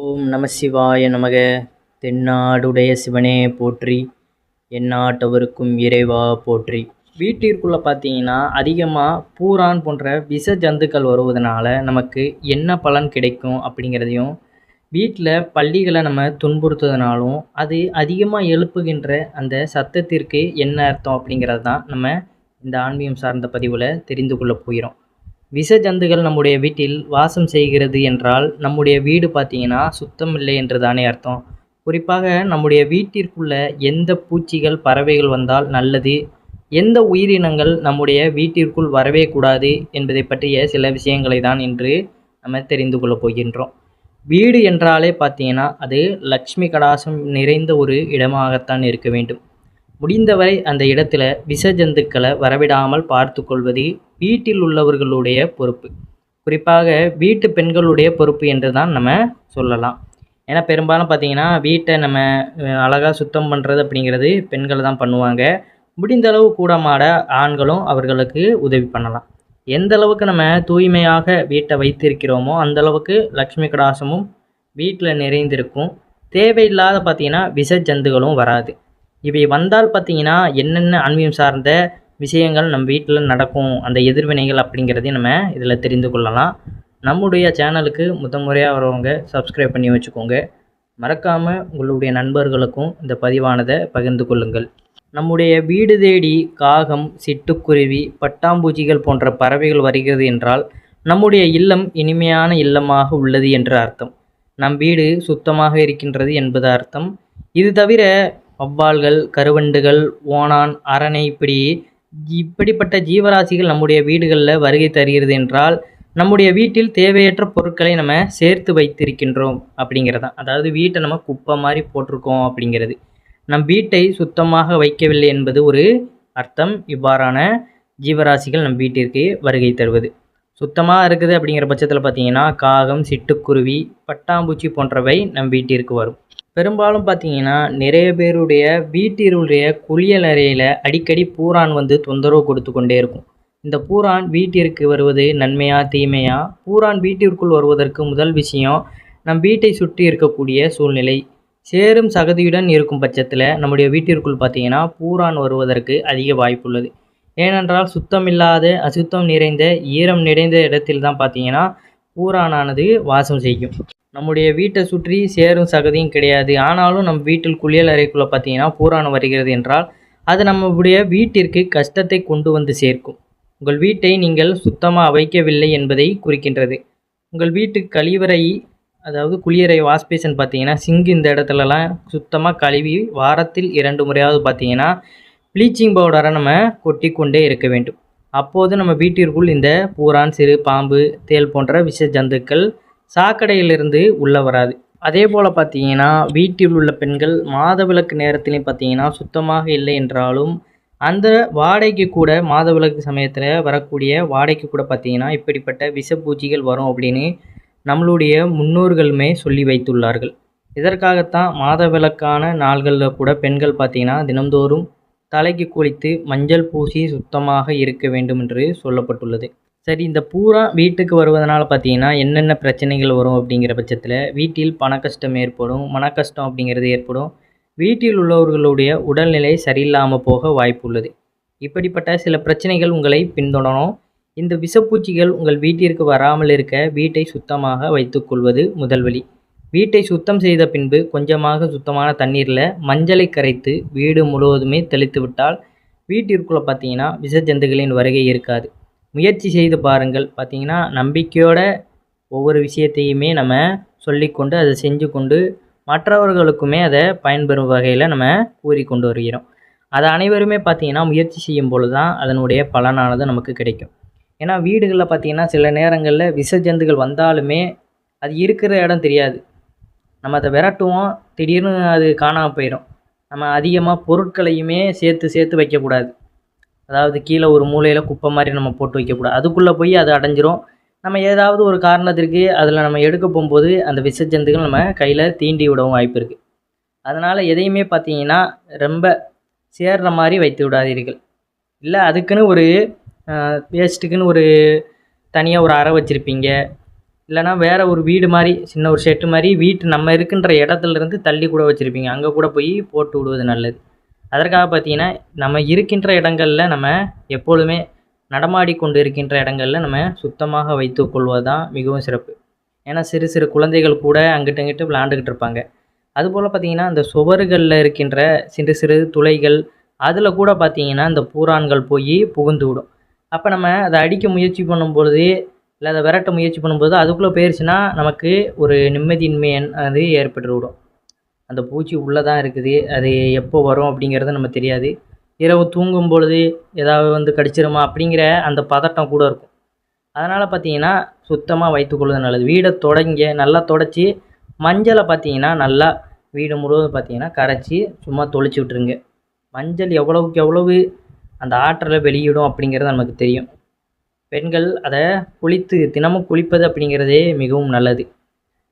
ஓம் நம சிவாய நமக. தென்னாடுடைய சிவனே போற்றி, எந்நாட்டவருக்கும் இறைவா போற்றி. வீட்டிற்குள்ளே பார்த்தீங்கன்னா அதிகமாக பூரான் போன்ற விஷ ஜந்துக்கள் வருவதனால நமக்கு என்ன பலன் கிடைக்கும் அப்படிங்கிறதையும், வீட்டில் பல்லிகளை நம்ம துன்புறுத்துவதனாலும் அது அதிகமாக எழுப்புகின்ற அந்த சத்தத்திற்கு என்ன அர்த்தம் அப்படிங்கிறது தான் நம்ம இந்த ஆன்மீகம் சார்ந்த பதிவில் தெரிந்து கொள்ள போகிறோம். விஷ ஜந்துகள் நம்முடைய வீட்டில் வாசம் செய்கிறது என்றால் நம்முடைய வீடு பார்த்தீங்கன்னா சுத்தம் இல்லை என்று தானே அர்த்தம். குறிப்பாக நம்முடைய வீட்டிற்குள்ள எந்த பூச்சிகள் பறவைகள் வந்தால் நல்லது, எந்த உயிரினங்கள் நம்முடைய வீட்டிற்குள் வரவே கூடாது என்பதை பற்றிய சில விஷயங்களை தான் இன்று நம்ம தெரிந்து கொள்ளப் போகின்றோம். வீடு என்றாலே பார்த்தீங்கன்னா அது லக்ஷ்மி கடாசம் நிறைந்த ஒரு இடமாகத்தான் இருக்க வேண்டும். முடிந்தவரை அந்த இடத்துல விஷ ஜந்துக்களை வரவிடாமல் பார்த்து கொள்வது வீட்டில் உள்ளவர்களுடைய பொறுப்பு. குறிப்பாக வீட்டு பெண்களுடைய பொறுப்பு என்று தான் நம்ம சொல்லலாம். ஏன்னா பெரும்பாலும் பார்த்திங்கன்னா வீட்டை நம்ம அழகாக சுத்தம் பண்ணுறது அப்படிங்கிறது பெண்கள் தான் பண்ணுவாங்க. முடிந்தளவு கூடமாட ஆண்களும் அவர்களுக்கு உதவி பண்ணலாம். எந்த அளவுக்கு நம்ம தூய்மையாக வீட்டை வைத்திருக்கிறோமோ அந்தளவுக்கு லக்ஷ்மி கடாசமும் வீட்டில் நிறைந்திருக்கும். தேவையில்லாத பார்த்திங்கன்னா விஷ ஜந்துகளும் வராது. இவை வந்தால் பார்த்திங்கன்னா என்னென்ன ஆன்மீகம் சார்ந்த விஷயங்கள் நம்ம வீட்டில் நடக்கும், அந்த எதிர்வினைகள் அப்படிங்கிறதையும் நம்ம இதில் தெரிந்து கொள்ளலாம். நம்முடைய சேனலுக்கு முறையாக வரவங்க சப்ஸ்கிரைப் பண்ணி வச்சுக்கோங்க. மறக்காமல் உங்களுடைய நண்பர்களுக்கும் இந்த பதிவானதை பகிர்ந்து கொள்ளுங்கள். நம்முடைய வீடு தேடி காகம், சிட்டுக்குருவி, பட்டாம்பூச்சிகள் போன்ற பறவைகள் வருகிறது என்றால் நம்முடைய இல்லம் இனிமையான இல்லமாக உள்ளது என்று அர்த்தம். நம் வீடு சுத்தமாக இருக்கின்றது என்பது அர்த்தம். இது தவிர வௌவால்கள், கருவண்டுகள், ஓணான், அரணை இப்படிப்பட்ட ஜீவராசிகள் நம்முடைய வீடுகளில் வருகை தருகிறது என்றால் நம்முடைய வீட்டில் தேவையற்ற பொருட்களை நம்ம சேர்த்து வைத்திருக்கின்றோம் அப்படிங்கிறதான். அதாவது வீட்டை நம்ம குப்பை மாதிரி போட்டிருக்கோம் அப்படிங்கிறது. நம் வீட்டை சுத்தமாக வைக்கவில்லை என்பது ஒரு அர்த்தம். இவ்வாறான ஜீவராசிகள் நம் வீட்டிற்கு வருகை தருவது. சுத்தமாக இருக்குது அப்படிங்கிற பட்சத்தில் பார்த்திங்கன்னா காகம், சிட்டுக்குருவி, பட்டாம்பூச்சி போன்றவை நம் வீட்டிற்கு வரும். பெரும்பாலும் பார்த்திங்கன்னா நிறைய பேருடைய வீட்டினுடைய குளியல் அறையில் அடிக்கடி பூரான் வந்து தொந்தரவு கொடுத்து கொண்டே இருக்கும். இந்த பூரான் வீட்டிற்கு வருவது நன்மையா தீமையா? பூரான் வீட்டிற்குள் வருவதற்கு முதல் விஷயம் நம் வீட்டை சுற்றி இருக்கக்கூடிய சூழ்நிலை. சேரும் சகதியுடன் இருக்கும் பட்சத்தில் நம்முடைய வீட்டிற்குள் பார்த்திங்கன்னா பூரான் வருவதற்கு அதிக வாய்ப்புள்ளது. ஏனென்றால் சுத்தமில்லாத, அசுத்தம் நிறைந்த, ஈரம் நிறைந்த இடத்தில் தான் பார்த்திங்கன்னா பூரானானது வாசம் செய்யும். நம்முடைய வீட்டை சுற்றி சேரும் சகதியும் கிடையாது, ஆனாலும் நம் வீட்டில் குளியல் அறைக்குள்ளே பார்த்தீங்கன்னா பூரான் வருகிறது என்றால் அது நம்முடைய வீட்டிற்கு கஷ்டத்தை கொண்டு வந்து சேர்க்கும். உங்கள் வீட்டை நீங்கள் சுத்தமாக வைக்கவில்லை என்பதை குறிக்கின்றது. உங்கள் வீட்டு கழிவறை, அதாவது குளியறை, வாஷ்பேஷன் பார்த்தீங்கன்னா சிங்க் இந்த இடத்துலலாம் சுத்தமாக கழுவி வாரத்தில் 2 முறையாவது பார்த்தீங்கன்னா ப்ளீச்சிங் பவுடரை நம்ம கொட்டி கொண்டே இருக்க வேண்டும். அப்போது நம்ம வீட்டிற்குள் இந்த பூரான், சிறு பாம்பு, தேள் போன்ற விஷ ஜந்துக்கள் சாக்கடையிலிருந்து உள்ளே வராது. அதே போல் பார்த்தீங்கன்னா வீட்டில் உள்ள பெண்கள் மாதவிலக்கு நேரத்துலையும் பார்த்தீங்கன்னா சுத்தமாக இல்லை என்றாலும் அந்த வாடைக்கு கூட, மாதவிலக்கு சமயத்தில் வரக்கூடிய வாடைக்கு கூட பார்த்தீங்கன்னா இப்படிப்பட்ட விஷப்பூச்சிகள் வரும் அப்படின்னு நம்மளுடைய முன்னோர்களுமே சொல்லி வைத்துள்ளார்கள். இதற்காகத்தான் மாதவிலக்கான நாள்களில் கூட பெண்கள் பார்த்தீங்கன்னா தினந்தோறும் தலைக்கு குளித்து மஞ்சள் பூசி சுத்தமாக இருக்க வேண்டும் என்று சொல்லப்பட்டுள்ளது. சரி, இந்த பூரா வீட்டுக்கு வருவதனால பார்த்தீங்கன்னா என்னென்ன பிரச்சனைகள் வரும் அப்படிங்கிற பட்சத்தில் வீட்டில் பண கஷ்டம் ஏற்படும், மன கஷ்டம் அப்படிங்கிறது ஏற்படும். வீட்டில் உள்ளவர்களுடைய உடல்நிலை சரியில்லாமல் போக வாய்ப்பு உள்ளது. இப்படிப்பட்ட சில பிரச்சனைகள் உங்களை பின்தொடரும். இந்த விஷப்பூச்சிகள் உங்கள் வீட்டிற்கு வராமல் இருக்க வீட்டை சுத்தமாக வைத்துக்கொள்வது முதல் வழி. வீட்டை சுத்தம் செய்த பின்பு கொஞ்சமாக சுத்தமான தண்ணீரில் மஞ்சளை கரைத்து வீடு முழுவதுமே தெளித்து விட்டால் வீட்டிற்குள்ளே பார்த்தீங்கன்னா விஷ ஜந்துகளின் வருகை இருக்காது. முயற்சி செய்து பாருங்கள். பார்த்திங்கன்னா நம்பிக்கையோட ஒவ்வொரு விஷயத்தையுமே நம்ம சொல்லிக்கொண்டு அதை செஞ்சு கொண்டு மற்றவர்களுக்குமே அதை பயன்பெறும் வகையில் நம்ம கூறிக்கொண்டு வருகிறோம். அதை அனைவருமே பார்த்திங்கன்னா முயற்சி செய்யும் பொழுது தான் அதனுடைய பலனானது நமக்கு கிடைக்கும். ஏன்னா வீடுகளில் பார்த்திங்கன்னா சில நேரங்களில் விஷ ஜந்துகள் வந்தாலுமே அது இருக்கிற இடம் தெரியாது. நம்ம அதை விரட்டுவோம், திடீர்னு அது காணாமல் போயிடும். நம்ம அதிகமாக பொருட்களையுமே சேர்த்து வைக்கக்கூடாது. அதாவது கீழே ஒரு மூலையில் குப்பை மாதிரி நம்ம போட்டு வைக்கக்கூடாது. அதுக்குள்ளே போய் அது அடைஞ்சிரும். நம்ம ஏதாவது ஒரு காரணத்திற்கு அதில் நம்ம எடுக்க போகும்போது அந்த விஷ ஜந்துகள் நம்ம கையில் தீண்டி விடவும் வாய்ப்பு இருக்குது. அதனால் எதையுமே பார்த்தீங்கன்னா ரொம்ப சேர்ற மாதிரி வைத்து விடாதீர்கள். இல்லை அதுக்குன்னு ஒரு வேஸ்ட்டுக்குன்னு ஒரு தனியாக ஒரு அறை வச்சுருப்பீங்க, இல்லைனா வேறு ஒரு வீடு மாதிரி சின்ன ஒரு ஷெட்டு மாதிரி வீட்டு நம்ம இருக்கின்ற இடத்துலேருந்து தள்ளி கூட வச்சுருப்பீங்க, அங்கே கூட போய் போட்டு விடுவது நல்லது. அதற்காக பார்த்தீங்கன்னா நம்ம இருக்கின்ற இடங்களில் நம்ம எப்பொழுதுமே நடமாடி கொண்டு இருக்கின்ற இடங்களில் நம்ம சுத்தமாக வைத்து கொள்வது தான் மிகவும் சிறப்பு. ஏன்னா சிறு சிறு குழந்தைகள் கூட அங்கிட்டு அங்கிட்டு விளாண்டுக்கிட்டு இருப்பாங்க. அதுபோல் பார்த்திங்கன்னா இந்த சுவர்களில் இருக்கின்ற சிறு சிறு துளைகள் அதில் கூட பார்த்திங்கன்னா இந்த பூரான்கள் போய் புகுந்து விடும். அப்போ நம்ம அதை அடிக்க முயற்சி பண்ணும்பொழுது இல்லை அதை விரட்ட முயற்சி பண்ணும்போது அதுக்குள்ளே போயிடுச்சுன்னா நமக்கு ஒரு நிம்மதியின்மை அது ஏற்பட்டு விடும். அந்த பூச்சி உள்ளே தான் இருக்குது, அது எப்போ வரும் அப்படிங்கிறது நம்ம தெரியாது. இரவு தூங்கும் பொழுது ஏதாவது வந்து கடிச்சிருமா அப்படிங்கிற அந்த பதட்டம் கூட இருக்கும். அதனால் பார்த்திங்கன்னா சுத்தமாக வைத்துக்கொள்வது நல்லது. வீடை நல்லா தொடச்சி மஞ்சளை பார்த்திங்கன்னா நல்லா வீடு முழுவதும் பார்த்திங்கன்னா கரைச்சி சும்மா தொளிச்சு விட்டுருங்க. மஞ்சள் எவ்வளவுக்கு எவ்வளவு அந்த ஆற்றலை வெளியிடும் அப்படிங்கிறது நமக்கு தெரியும். பெண்கள் அதை தினமும் குளிப்பது அப்படிங்கிறதே மிகவும் நல்லது.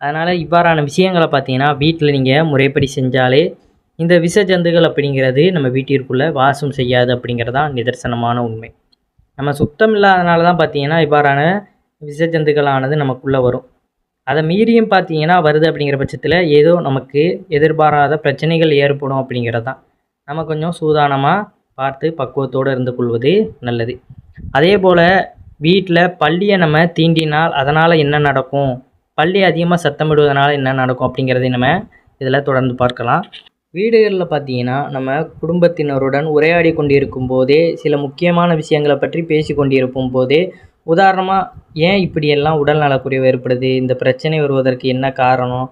அதனால் இவ்வாறான விஷயங்களை பார்த்திங்கன்னா வீட்டில் நீங்கள் முறைப்படி செஞ்சாலே இந்த விஷ ஜந்துகள் அப்படிங்கிறது நம்ம வீட்டிற்குள்ளே வாசம் செய்யாது அப்படிங்கிறது தான் நிதர்சனமான உண்மை. நம்ம சுத்தம் இல்லாதனால தான் பார்த்திங்கன்னா இவ்வாறான விஷ ஜந்துக்களானது நமக்குள்ளே வரும். அதை மீறியும் பார்த்திங்கன்னா வருது அப்படிங்கிற பட்சத்தில் ஏதோ நமக்கு எதிர்பாராத பிரச்சனைகள் ஏற்படும் அப்படிங்கிறது தான். நம்ம கொஞ்சம் சூதானமாக பார்த்து பக்குவத்தோடு இருந்து கொள்வது நல்லது. அதே போல் வீட்டில் பல்லியை நம்ம தீண்டினால் அதனால் என்ன நடக்கும், பல்லி அதிகமாக சத்தமிடுவதனால என்ன நடக்கும் அப்படிங்கிறதை நம்ம இதில் தொடர்ந்து பார்க்கலாம். வீடுகளில் பார்த்திங்கன்னா நம்ம குடும்பத்தினருடன் உரையாடி கொண்டிருக்கும் போதே சில முக்கியமான விஷயங்களை பற்றி பேசி கொண்டிருக்கும் போதே உதாரணமாக ஏன் இப்படியெல்லாம் உடல் நலக்குறைவு ஏற்படுது, இந்த பிரச்சனை வருவதற்கு என்ன காரணம்,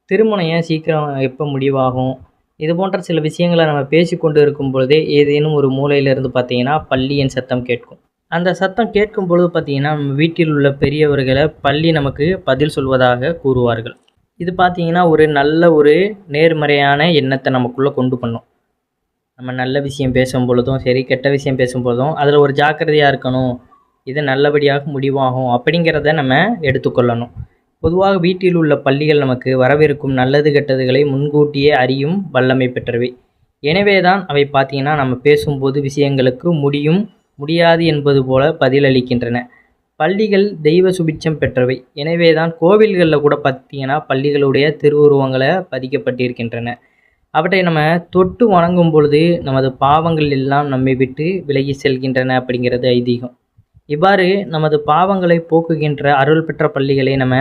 திருமணம் ஏன் சீக்கிரம் எப்போ முடிவாகும், இது போன்ற சில விஷயங்களை நம்ம பேசி கொண்டு இருக்கும் பொழுதே ஏதேனும் ஒரு மூலையிலிருந்து பார்த்திங்கன்னா பல்லியின் சத்தம் கேட்கும். அந்த சத்தம் கேட்கும் பொழுது பார்த்திங்கன்னா நம்ம வீட்டில் உள்ள பெரியவர்களை பள்ளி நமக்கு பதில் சொல்வதாக கூறுவார்கள். இது பார்த்திங்கன்னா ஒரு நேர்மறையான எண்ணத்தை நமக்குள்ளே கொண்டு பண்ணும். நம்ம நல்ல விஷயம் பேசும் பொழுதும் சரி, கெட்ட விஷயம் பேசும் பொழுதும் அதில் ஒரு ஜாக்கிரதையாக இருக்கணும், இது நல்லபடியாக முடிவாகும் அப்படிங்கிறத நம்ம எடுத்துக்கொள்ளணும். பொதுவாக வீட்டில் உள்ள பள்ளிகள் நமக்கு வரவிருக்கும் நல்லது கெட்டதுகளை முன்கூட்டியே அறியும் வல்லமை பெற்றவை. எனவே தான் அவை பார்த்திங்கன்னா நம்ம பேசும்போது விஷயங்களுக்கு முடியாது என்பது போல பதிலளிக்கின்றன. பள்ளிகள் தெய்வ சுபிட்சம் பெற்றவை. எனவே தான் கோவில்களில் கூட பார்த்திங்கன்னா பள்ளிகளுடைய திருவுருவங்களை பதிக்கப்பட்டிருக்கின்றன. அவற்றை நம்ம தொட்டு வணங்கும் பொழுது நமது பாவங்கள் எல்லாம் நம்மை விட்டு விலகி செல்கின்றன அப்படிங்கிறது ஐதீகம். இவ்வாறு நமது பாவங்களை போக்குகின்ற அருள் பெற்ற பள்ளிகளை நம்ம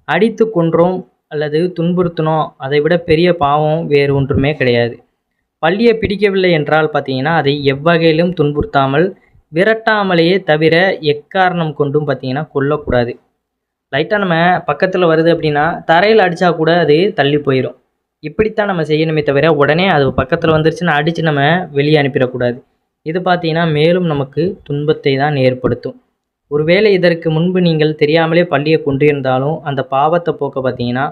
அடித்து கொன்றோம் அல்லது துன்புறுத்தினோம், அதை விட பெரிய பாவம் வேறு ஒன்றுமே கிடையாது. பள்ளியை பிடிக்கவில்லை என்றால் பார்த்திங்கன்னா அதை எவ்வகையிலும் துன்புறுத்தாமல் விரட்டாமலேயே தவிர எக்காரணம் கொண்டும் பார்த்திங்கன்னா கொல்லக்கூடாது. லைட்டாக நம்ம பக்கத்தில் வருது அப்படின்னா தரையில் அடித்தா கூட அது தள்ளி போயிடும். இப்படித்தான் நம்ம செய்யணுமே தவிர உடனே அது பக்கத்தில் வந்துருச்சுன்னு அடித்து நம்ம வெளியே அனுப்பிடக்கூடாது. இது பார்த்திங்கன்னா மேலும் நமக்கு துன்பத்தை தான் ஏற்படுத்தும். ஒருவேளை இதற்கு முன்பு நீங்கள் தெரியாமலே பள்ளியை கொண்டிருந்தாலும் அந்த பாவத்தை போக்க பார்த்திங்கன்னா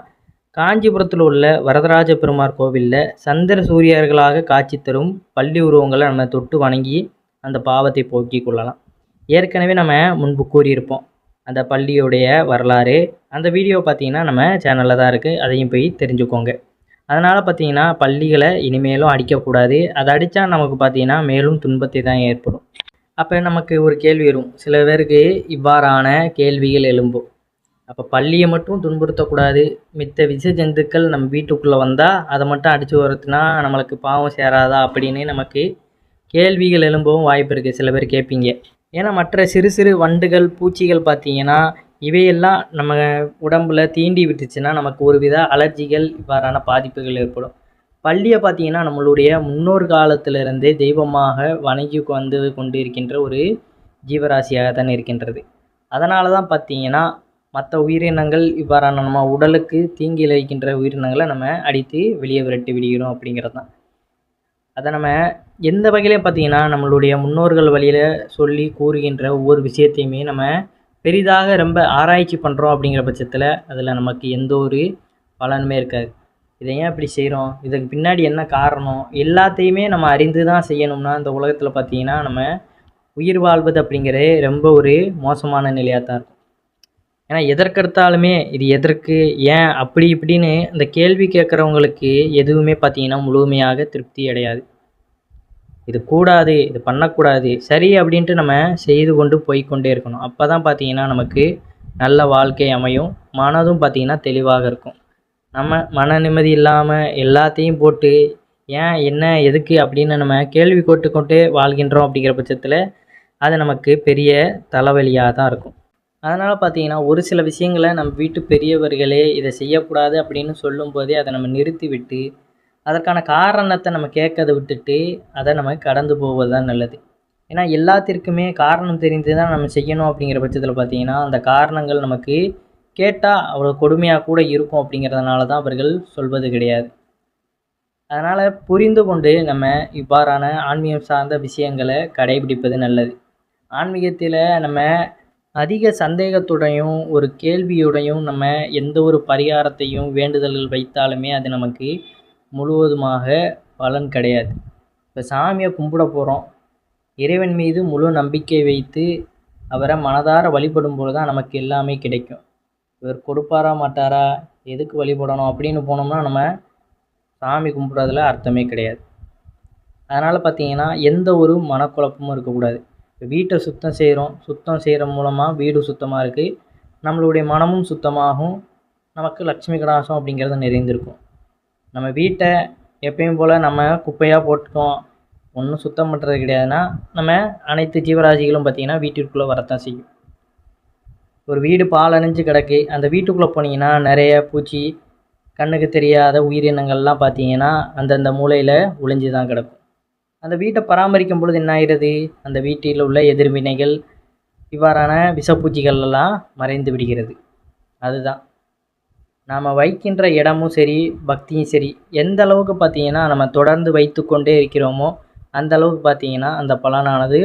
காஞ்சிபுரத்தில் உள்ள வரதராஜ பெருமாள் கோவிலில் சந்திர சூரியர்களாக காட்சி தரும் பள்ளி உருவங்களை நம்ம தொட்டு வணங்கி அந்த பாவத்தை போக்கி கொள்ளலாம். ஏற்கனவே நம்ம முன்பு கூறியிருப்போம் அந்த பள்ளியுடைய வரலாறு. அந்த வீடியோ பார்த்திங்கன்னா நம்ம சேனலில் தான் இருக்குது, அதையும் போய் தெரிஞ்சுக்கோங்க. அதனால் பார்த்திங்கன்னா பள்ளிகளை இனிமேலும் அடிக்கக்கூடாது. அதை அடித்தா நமக்கு பார்த்திங்கன்னா மேலும் துன்பத்தை தான் ஏற்படும். அப்போ நமக்கு ஒரு கேள்வி வரும், சில பேருக்கு இவ்வாறான கேள்விகள் எழும்பும். அப்போ பள்ளியை மட்டும் துன்புறுத்தக்கூடாது, மித்த விஷ ஜந்துக்கள் நம்ம வீட்டுக்குள்ளே வந்தால் அதை மட்டும் அடித்து வரத்துனா நம்மளுக்கு பாவம் சேராதா அப்படின்னு நமக்கு கேள்விகள் எழும்பவும் வாய்ப்பு இருக்குது. சில பேர் கேட்பீங்க. ஏன்னா மற்ற சிறு சிறு வண்டுகள் பூச்சிகள் பார்த்திங்கன்னா இவையெல்லாம் நம்ம உடம்பில் தீண்டி விட்டுச்சுன்னா நமக்கு ஒரு வித அலர்ஜிகள் இவ்வாறான பாதிப்புகள் ஏற்படும். பள்ளியை பார்த்திங்கன்னா நம்மளுடைய முன்னோர் காலத்திலிருந்தே தெய்வமாக வணங்கி வந்து கொண்டு இருக்கின்ற ஒரு ஜீவராசியாக தான் இருக்கின்றது. அதனால தான் பார்த்திங்கன்னா மற்ற உயிரினங்கள் இவ்வாறான நம்ம உடலுக்கு தீங்கி விளைவிக்கின்ற உயிரினங்களை நம்ம அடித்து வெளியே விரட்டி விடுகிறோம் அப்படிங்கிறது தான். அதை நம்ம எந்த வகையிலையும் பார்த்திங்கன்னா நம்மளுடைய முன்னோர்கள் வழியில் சொல்லி கூறுகின்ற ஒவ்வொரு விஷயத்தையுமே நம்ம பெரிதாக ரொம்ப ஆராய்ச்சி பண்ணுறோம் அப்படிங்கிற பட்சத்தில் அதில் நமக்கு எந்த ஒரு பலனுமே இருக்காது. இதை ஏன் இப்படி செய்கிறோம், இதுக்கு பின்னாடி என்ன காரணம், எல்லாத்தையுமே நம்ம அறிந்து தான் செய்யணும்னா இந்த உலகத்தில் பார்த்திங்கன்னா நம்ம உயிர் வாழ்வது அப்படிங்கிறதே ரொம்ப ஒரு மோசமான நிலையாக தான் இருக்கும். ஏன்னா எதற்கெடுத்தாலுமே இது எதற்கு ஏன் அப்படி இப்படின்னு இந்த கேள்வி கேட்குறவங்களுக்கு எதுவுமே பார்த்திங்கன்னா முழுமையாக திருப்தி அடையாது. இது கூடாது, இது பண்ணக்கூடாது, சரி அப்படின்ட்டு நம்ம செய்து கொண்டு போய்கொண்டே இருக்கணும். அப்போ தான் பார்த்திங்கன்னா நமக்கு நல்ல வாழ்க்கை அமையும். மனதும் பார்த்திங்கன்னா தெளிவாக இருக்கும். நம்ம மன நிம்மதி இல்லாமல் எல்லாத்தையும் போட்டு ஏன் என்ன எதுக்கு அப்படின்னு நம்ம கேள்வி கேட்டுக்கொண்டே வாழ்கின்றோம் அப்படிங்கிற பட்சத்தில் அது நமக்கு பெரிய தலைவலியாக தான் இருக்கும். அதனால் பார்த்திங்கன்னா ஒரு சில விஷயங்களை நம்ம வீட்டு பெரியவர்களே இதை செய்யக்கூடாது அப்படின்னு சொல்லும்போதே அதை நம்ம நிறுத்தி விட்டு அதற்கான காரணத்தை நம்ம கேட்கறத விட்டுட்டு அதை நம்ம கடந்து போவது தான் நல்லது. ஏன்னா எல்லாத்திற்குமே காரணம் தெரிந்து தான் நம்ம செய்யணும் அப்படிங்கிற பட்சத்தில் பார்த்திங்கன்னா அந்த காரணங்கள் நமக்கு கேட்டால் அவ்வளோ கொடுமையாக கூட இருக்கும் அப்படிங்கிறதுனால தான் அவர்கள் சொல்வது கிடையாது. அதனால் புரிந்து கொண்டு நம்ம இவ்வாறான ஆன்மீகம் சார்ந்த விஷயங்களை கடைபிடிப்பது நல்லது. ஆன்மீகத்தில் நம்ம அதிக சந்தேகத்துடையும் ஒரு கேள்வியுடையும் நம்ம எந்த ஒரு பரிகாரத்தையும் வேண்டுதல்கள் வைத்தாலுமே அது நமக்கு முழுவதுமாக பலன் கிடையாது. இப்போ சாமியை கும்பிட போகிறோம், இறைவன் மீது முழு நம்பிக்கை வைத்து அவரை மனதார வழிபடும் போது தான் நமக்கு எல்லாமே கிடைக்கும். இவர் கொடுப்பாரா மாட்டாரா, எதுக்கு வழிபடணும் அப்படின்னு போனோம்னா நம்ம சாமி கும்பிட்றதுல அர்த்தமே கிடையாது. அதனால் பார்த்திங்கன்னா எந்த ஒரு மனக்குழப்பமும் இருக்கக்கூடாது. இப்போ வீட்டை சுத்தம் செய்கிற மூலமாக வீடு சுத்தமாக இருக்குது, நம்மளுடைய மனமும் சுத்தமாகும், நமக்கு லட்சுமி கடாசம் அப்படிங்கிறது நிறைந்திருக்கும். நம்ம வீட்டை எப்பயும் போல் நம்ம குப்பையாக போட்டுட்டோம், ஒன்றும் சுத்தம் பண்ணுறது கிடையாதுன்னா நம்ம அனைத்து ஜீவராசிகளும் பார்த்திங்கன்னா வீட்டிற்குள்ளே வரத்தான் செய்யும். ஒரு வீடு பாலடைஞ்சு கிடக்கு, அந்த வீட்டுக்குள்ளே போனீங்கன்னா நிறைய பூச்சி, கண்ணுக்கு தெரியாத உயிரினங்கள்லாம் பார்த்திங்கன்னா அந்தந்த மூலையில் ஒளிஞ்சு தான் கிடக்கும். அந்த வீட்டை பராமரிக்கும் பொழுது என்ன ஆகிறது, அந்த வீட்டில் உள்ள எதிர்வினைகள் இவ்வாறான விஷப்பூச்சிகள்லாம் மறைந்து விடுகிறது. அதுதான் நாம் வைக்கின்ற இடமும் சரி பக்தியும் சரி எந்த அளவுக்கு பார்த்திங்கன்னா நம்ம தொடர்ந்து வைத்து கொண்டே இருக்கிறோமோ அந்த அளவுக்கு பார்த்திங்கன்னா அந்த பலனானது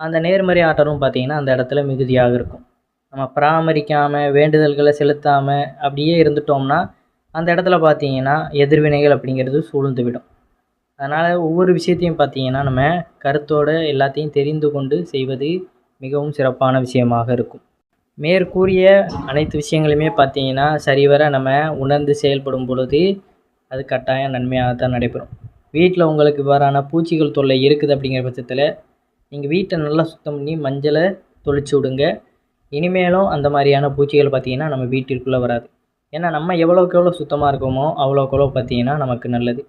அந்த நேர்மறை ஆற்றலும் பார்த்திங்கன்னா அந்த இடத்துல மிகுதியாக இருக்கும். நம்ம பராமரிக்காமல் வேண்டுதல்களை செலுத்தாமல் அப்படியே இருந்துட்டோம்னா அந்த இடத்துல பார்த்திங்கன்னா எதிர்வினைகள் அப்படிங்கிறது சூழ்ந்து விடும். அதனால் ஒவ்வொரு விஷயத்தையும் பார்த்திங்கன்னா நம்ம கருத்தோடு எல்லாத்தையும் தெரிந்து கொண்டு செய்வது மிகவும் சிறப்பான விஷயமாக இருக்கும். மேற்கூறிய அனைத்து விஷயங்களுமே பார்த்திங்கன்னா சரிவர நம்ம உணர்ந்து செயல்படும் பொழுது அது கட்டாயம் நன்மையாக தான் நடைபெறும். வீட்டில் உங்களுக்கு இவ்வாறான பூச்சிகள் தொல்லை இருக்குது அப்படிங்கிற பட்சத்தில் நீங்கள் வீட்டை நல்லா சுத்தம் பண்ணி மஞ்சளை தொளிச்சு விடுங்க. இனிமேலும் அந்த மாதிரியான பூச்சிகள் பார்த்திங்கன்னா நம்ம வீட்டிற்குள்ளே வராது. ஏன்னா நம்ம எவ்வளோக்கு எவ்வளோ சுத்தமாக இருக்கோமோ அவ்வளோக்கு எவ்வளோ பார்த்திங்கன்னா நமக்கு நல்லது.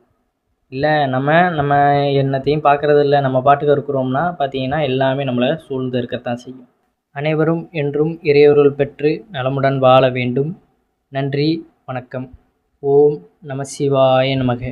இல்லை நம்ம என்னத்தையும் பார்க்குறதில்ல, நம்ம பாட்டுக்கு இருக்கிறோம்னா பார்த்திங்கன்னா எல்லாமே நம்மளை சூழ்ந்து இருக்கத்தான் செய்யும். அனைவரும் என்றும் இறையருள் பெற்று நலமுடன் வாழ வேண்டும். நன்றி, வணக்கம். ஓம் நம சிவாய நமக.